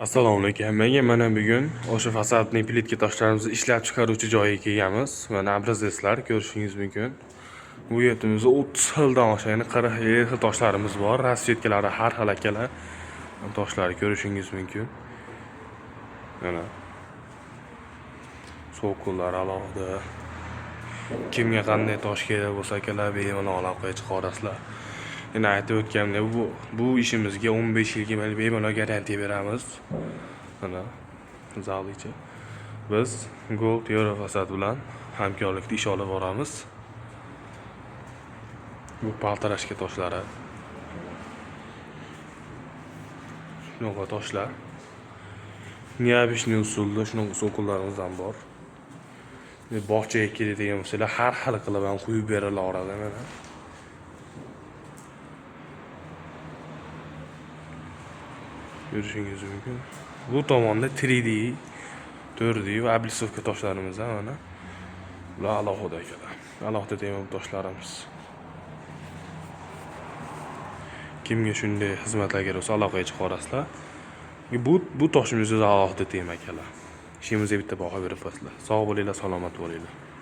Assalomu alaykum hammaga. Mana bugun o'sha fasadning plitka toshlarimizni ishlab chiqaruvchi joyiga kelganmiz. Mana obrazeslar ko'rishingiz mumkin. Bu yertimizda 30 xildan oshgan, ya'ni 40 xil toshlarimiz bor. Rasvetkalari har xil akalar toshlar ko'rishingiz mumkin. Mana so'qillar alohida. Kimga qanday tosh kerak bo'lsa akalar bemalol aloqaga chiqarasizlar. Yine aytib o'tganimdek bu ishimizga 15 yilga bemalol garantiya beramiz. Mana zalgacha biz Gold Euro Fasad bilan hamkorlikda ish olib boramiz. Bu paltarashka toshlari. Shunaqa toshlar. Neobычный usulda shunaqa so'qillarimiz ham bor. Bog'chaga keladigan bo'lsalar har xil qilib ham qo'yib berilaveradi mana. Görüşünüz mümkün. Bu tomonda 3D, 4D va oblisovka toshlarimiz mana. Bular alohida akalar. Alohida temir toshlarimiz. Kimga shunday xizmatlar kerak bo'lsa aloqaga chiqarasizlar. Bu toshimiz o'zi alohida tema akalar. Ishimizga bitta baho berib qo'yasizlar. Sog' bo'linglar, salomat bo'linglar.